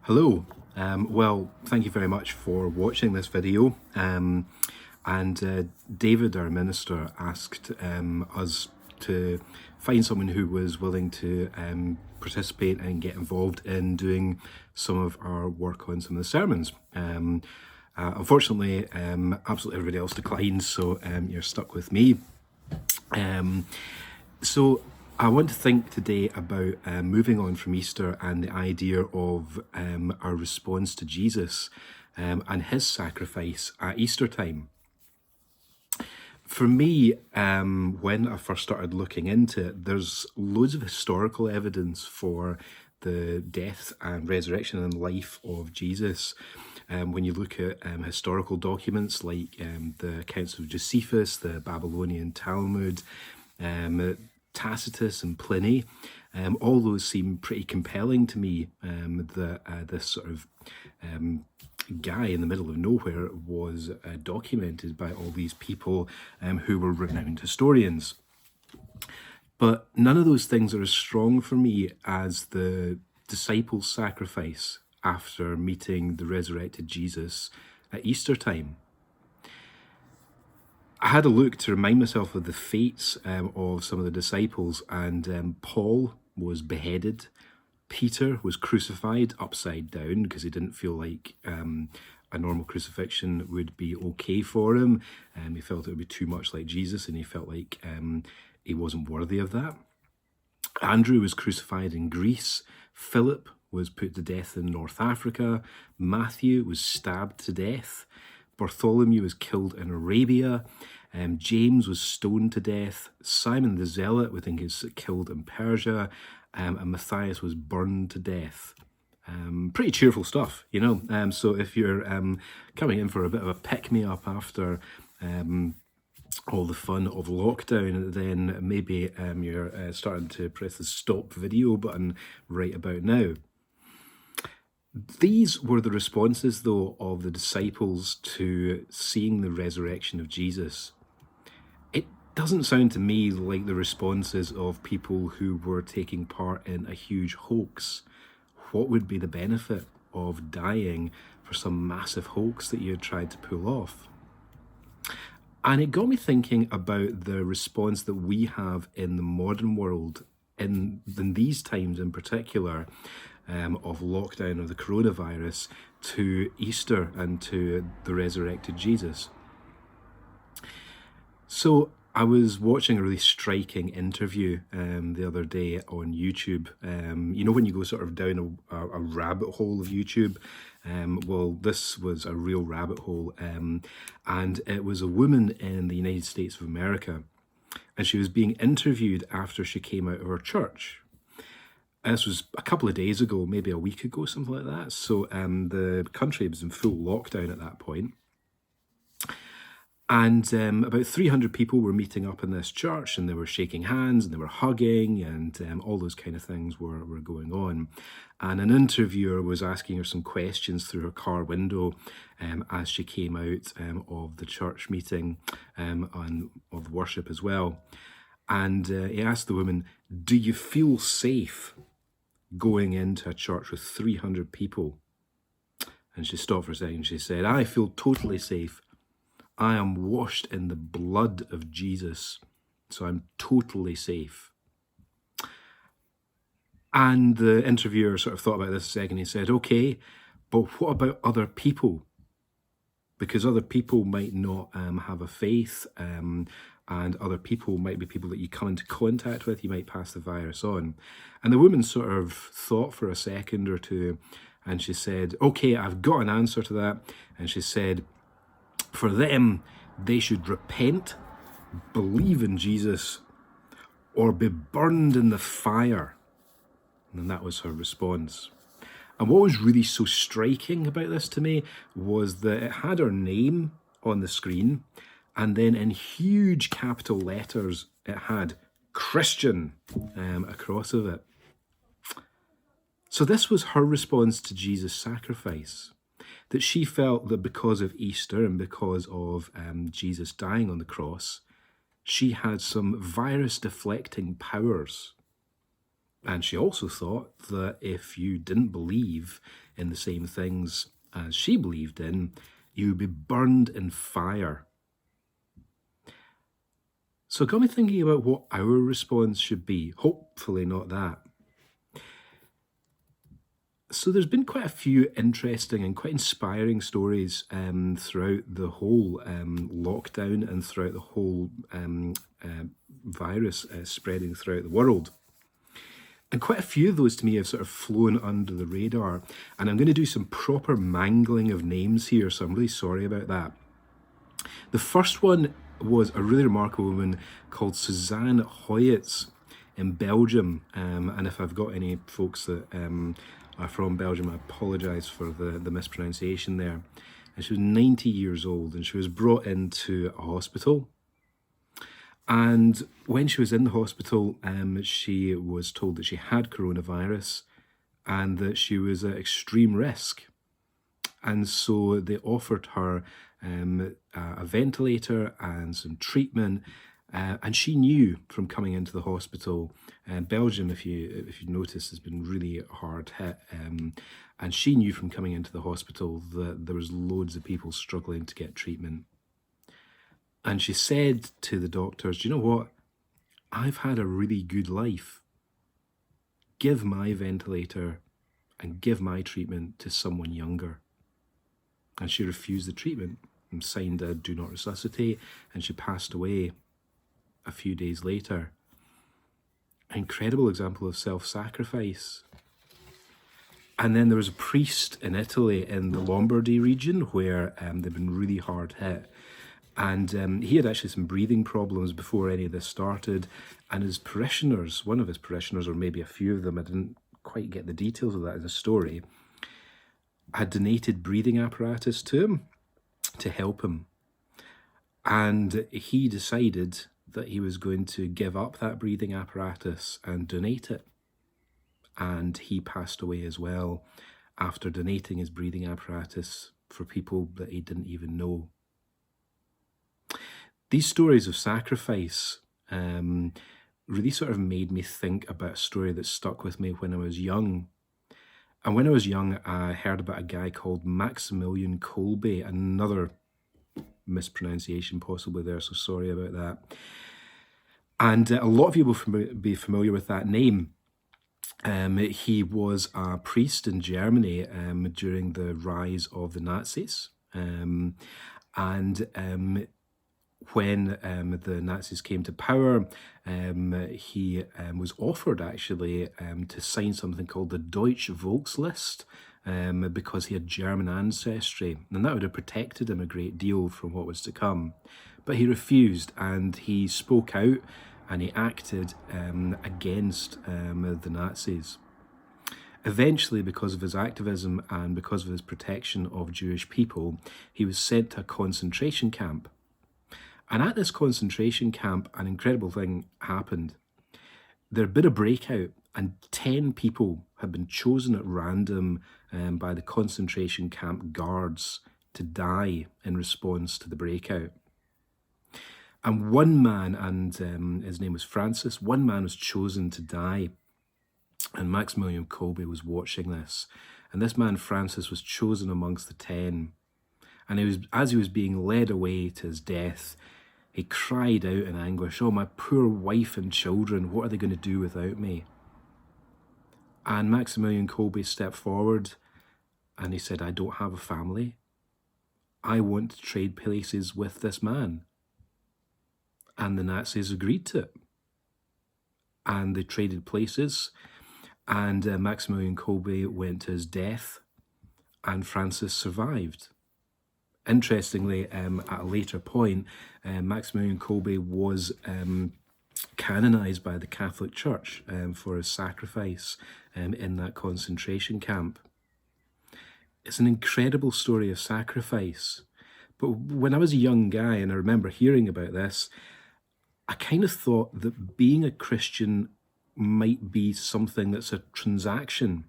Hello. Well, thank you very much for watching this video. David, our minister, asked us to find someone who was willing to participate and get involved in doing some of our work on some of the sermons. Unfortunately, absolutely everybody else declined, so you're stuck with me. So I want to think today about moving on from Easter and the idea of our response to Jesus and his sacrifice at Easter time. For me, when I first started looking into it, there's loads of historical evidence for the death and resurrection and life of Jesus. When you look at historical documents like the accounts of Josephus, the Babylonian Talmud, Tacitus and Pliny, all those seem pretty compelling to me, that this sort of guy in the middle of nowhere was documented by all these people who were renowned historians. But none of those things are as strong for me as the disciples' sacrifice after meeting the resurrected Jesus at Easter time. I had a look to remind myself of the fates of some of the disciples, and Paul was beheaded. Peter was crucified upside down because he didn't feel like a normal crucifixion would be okay for him. He felt it would be too much like Jesus, and he felt like he wasn't worthy of that. Andrew was crucified in Greece. Philip was put to death in North Africa. Matthew was stabbed to death. Bartholomew was killed in Arabia. James was stoned to death. Simon the Zealot, we think, is killed in Persia. And Matthias was burned to death. Pretty cheerful stuff, you know. So if you're coming in for a bit of a pick-me-up after all the fun of lockdown, then maybe you're starting to press the stop video button right about now. These were the responses, though, of the disciples to seeing the resurrection of Jesus. It doesn't sound to me like the responses of people who were taking part in a huge hoax. What would be the benefit of dying for some massive hoax that you had tried to pull off? And it got me thinking about the response that we have in the modern world, in these times in particular, of lockdown of the coronavirus, to Easter and to the resurrected Jesus. So I was watching a really striking interview the other day on YouTube. You know, when you go sort of down a rabbit hole of YouTube, well, this was a real rabbit hole, and it was a woman in the United States of America, and she was being interviewed after she came out of her church. This was a couple of days ago, maybe a week ago, something like that. So the country was in full lockdown at that point. And about 300 people were meeting up in this church, and they were shaking hands and they were hugging, and all those kind of things were going on. And an interviewer was asking her some questions through her car window as she came out of the church meeting and of worship as well. And he asked the woman, "Do you feel safe going into a church with 300 people?" And she stopped for a second. She said, "I feel totally safe. I am washed in the blood of Jesus, so I'm totally safe." And the interviewer sort of thought about this a second. He said, "Okay, but what about other people? Because other people might not have a faith, and other people might be people that you come into contact with. You might pass the virus on." And the woman sort of thought for a second or two, and she said, "Okay, I've got an answer to that." And she said, for them, they should repent, believe in Jesus, or be burned in the fire. And that was her response. And what was really so striking about this to me was that it had her name on the screen, and then in huge capital letters, it had Christian across of it. So this was her response to Jesus' sacrifice. That she felt that because of Easter and because of Jesus dying on the cross, she had some virus-deflecting powers And she also thought that if you didn't believe in the same things as she believed in, you would be burned in fire. So it got me thinking about what our response should be. Hopefully not that. So there's been quite a few interesting and quite inspiring stories throughout the whole lockdown and throughout the whole virus spreading throughout the world. And quite a few of those to me have sort of flown under the radar. And I'm going to do some proper mangling of names here, so I'm really sorry about that. The first one was a really remarkable woman called Suzanne Hyatt in Belgium. And if I've got any folks that are from Belgium, I apologise for the mispronunciation there. And she was 90 years old, and she was brought into a hospital. And when she was in the hospital, she was told that she had coronavirus and that she was at extreme risk. And so they offered her a ventilator and some treatment. And she knew from coming into the hospital, Belgium, if you notice, has been really hard hit. And she knew from coming into the hospital that there was loads of people struggling to get treatment. And she said to the doctors, do you know what? I've had a really good life. Give my ventilator and give my treatment to someone younger. And she refused the treatment and signed a do not resuscitate, and she passed away a few days later. An incredible example of self-sacrifice. And then there was a priest in Italy in the Lombardy region where they've been really hard hit. And he had actually some breathing problems before any of this started. And his parishioners, one of his parishioners, or maybe a few of them, I didn't quite get the details of that in the story, had donated breathing apparatus to him to help him. And he decided that he was going to give up that breathing apparatus and donate it. And he passed away as well after donating his breathing apparatus for people that he didn't even know. These stories of sacrifice really sort of made me think about a story that stuck with me when I was young. And when I was young, I heard about a guy called Maximilian Kolbe, another mispronunciation possibly there, so sorry about that. And a lot of you will be familiar with that name. He was a priest in Germany during the rise of the Nazis. When the Nazis came to power, he was offered actually to sign something called the Deutsche Volkslist because he had German ancestry, and that would have protected him a great deal from what was to come. But he refused, and he spoke out and he acted against the Nazis. Eventually, because of his activism and because of his protection of Jewish people, he was sent to a concentration camp. And at this concentration camp, an incredible thing happened. There had been a breakout, and 10 people had been chosen at random by the concentration camp guards to die in response to the breakout. And one man, and his name was Francis, one man was chosen to die. And Maximilian Kolbe was watching this. And this man, Francis, was chosen amongst the 10. And as he was being led away to his death, he cried out in anguish, "Oh, my poor wife and children, what are they going to do without me?" And Maximilian Kolbe stepped forward and he said, "I don't have a family. I want to trade places with this man." And the Nazis agreed to it. And they traded places. And Maximilian Kolbe went to his death, and Francis survived. Interestingly, at a later point, Maximilian Kolbe was canonized by the Catholic Church for his sacrifice in that concentration camp. It's an incredible story of sacrifice. But when I was a young guy, and I remember hearing about this, I kind of thought that being a Christian might be something that's a transaction.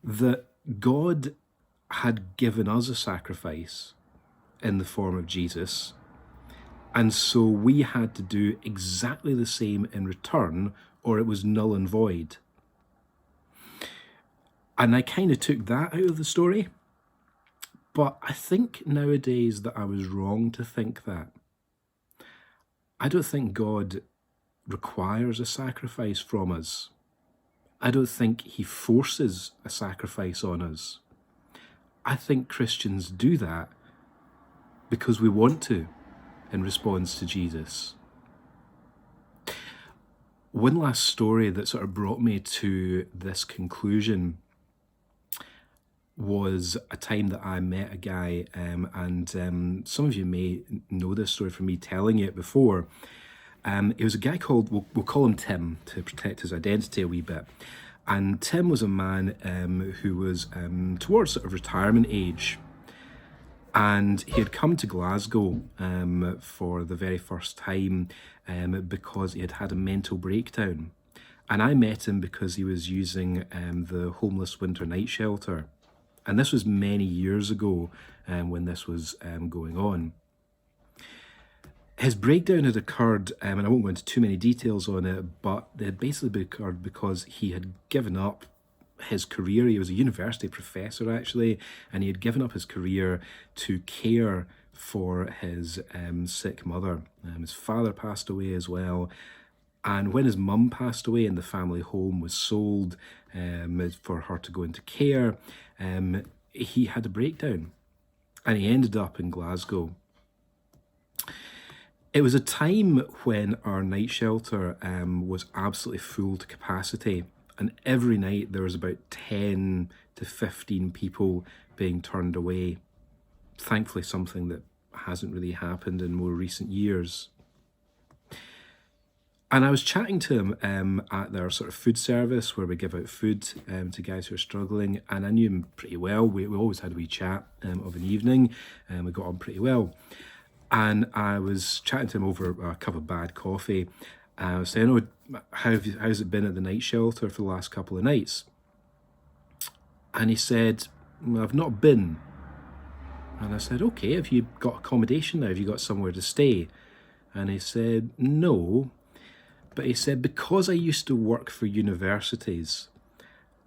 That God had given us a sacrifice in the form of Jesus, and so we had to do exactly the same in return, or it was null and void. And I kind of took that out of the story. But I think nowadays that I was wrong to think that. I don't think God requires a sacrifice from us. I don't think he forces a sacrifice on us. I think Christians do that because we want to in response to Jesus. One last story that sort of brought me to this conclusion was a time that I met a guy, and some of you may know this story from me telling it before. It was a guy called, we'll call him Tim to protect his identity a wee bit. And Tim was a man who was towards sort of retirement age. And he had come to Glasgow for the very first time because he had had a mental breakdown. And I met him because he was using the homeless winter night shelter. And this was many years ago when this was going on. His breakdown had occurred, and I won't go into too many details on it, but it had basically occurred because he had given up his career. He was a university professor, actually, and he had given up his career to care for his sick mother. His father passed away as well. And when his mum passed away and the family home was sold for her to go into care, he had a breakdown and he ended up in Glasgow. It was a time when our night shelter was absolutely full to capacity, and every night there was about 10 to 15 people being turned away. Thankfully, something that hasn't really happened in more recent years. And I was chatting to him at their sort of food service where we give out food to guys who are struggling, and I knew him pretty well. We always had a wee chat of an evening, and we got on pretty well. And I was chatting to him over a cup of bad coffee. I was saying, "Oh, how's it been at the night shelter for the last couple of nights?" And he said, "Well, I've not been." And I said, "Okay, have you got accommodation now? Have you got somewhere to stay?" And he said, "No." But he said, because I used to work for universities,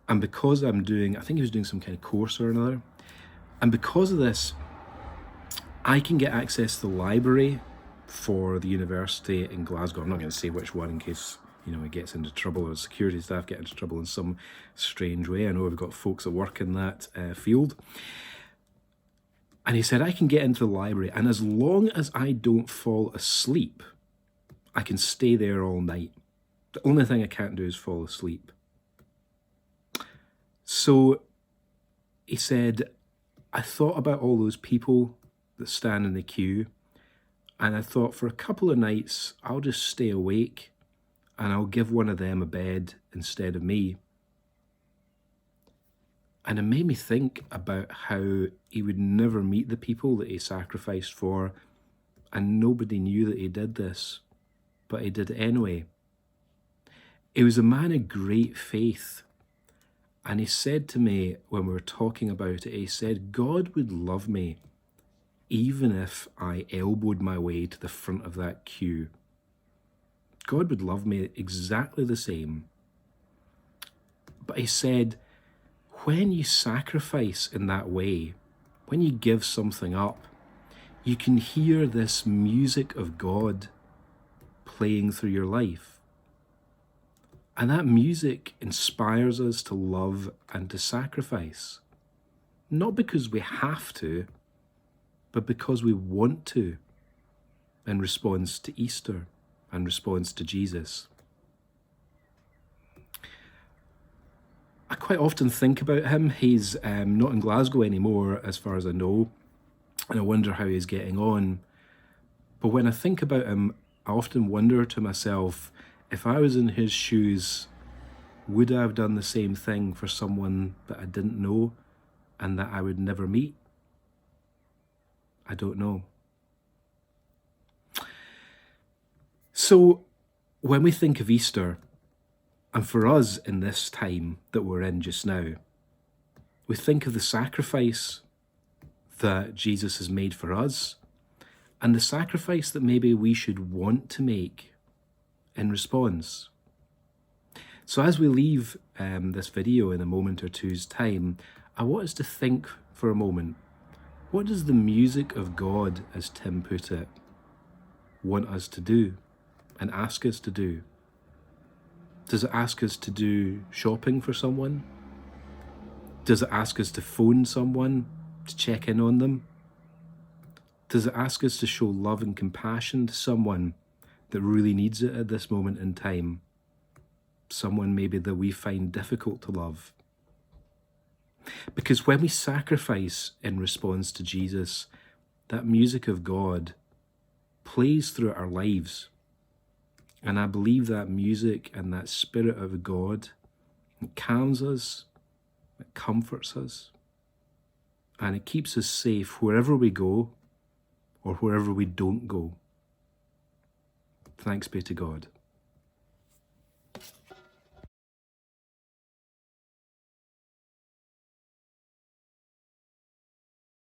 and because I think he was doing some kind of course or another, and because of this, I can get access to the library for the university in Glasgow. I'm not going to say which one in case, it gets into trouble or security staff get into trouble in some strange way. I know we've got folks that work in that field. And he said, I can get into the library, and as long as I don't fall asleep, I can stay there all night. The only thing I can't do is fall asleep. So he said, I thought about all those people that stand in the queue, and I thought for a couple of nights, I'll just stay awake and I'll give one of them a bed instead of me. And it made me think about how he would never meet the people that he sacrificed for, and nobody knew that he did this, but he did it anyway. He was a man of great faith. And he said to me when we were talking about it, he said, God would love me even if I elbowed my way to the front of that queue. God would love me exactly the same. But he said, when you sacrifice in that way, when you give something up, you can hear this music of God playing through your life. And that music inspires us to love and to sacrifice. Not because we have to, but because we want to, in response to Easter, in response to Jesus. I quite often think about him. He's not in Glasgow anymore, as far as I know, and I wonder how he's getting on. But when I think about him, I often wonder to myself, if I was in his shoes, would I have done the same thing for someone that I didn't know and that I would never meet? I don't know. So when we think of Easter, and for us in this time that we're in just now, we think of the sacrifice that Jesus has made for us and the sacrifice that maybe we should want to make in response. So as we leave this video in a moment or two's time, I want us to think for a moment, what does the music of God, as Tim put it, want us to do and ask us to do? Does it ask us to do shopping for someone? Does it ask us to phone someone to check in on them? Does it ask us to show love and compassion to someone that really needs it at this moment in time? Someone maybe that we find difficult to love? Because when we sacrifice in response to Jesus, that music of God plays throughout our lives. And I believe that music and that Spirit of God, it calms us, it comforts us, and it keeps us safe wherever we go or wherever we don't go. Thanks be to God.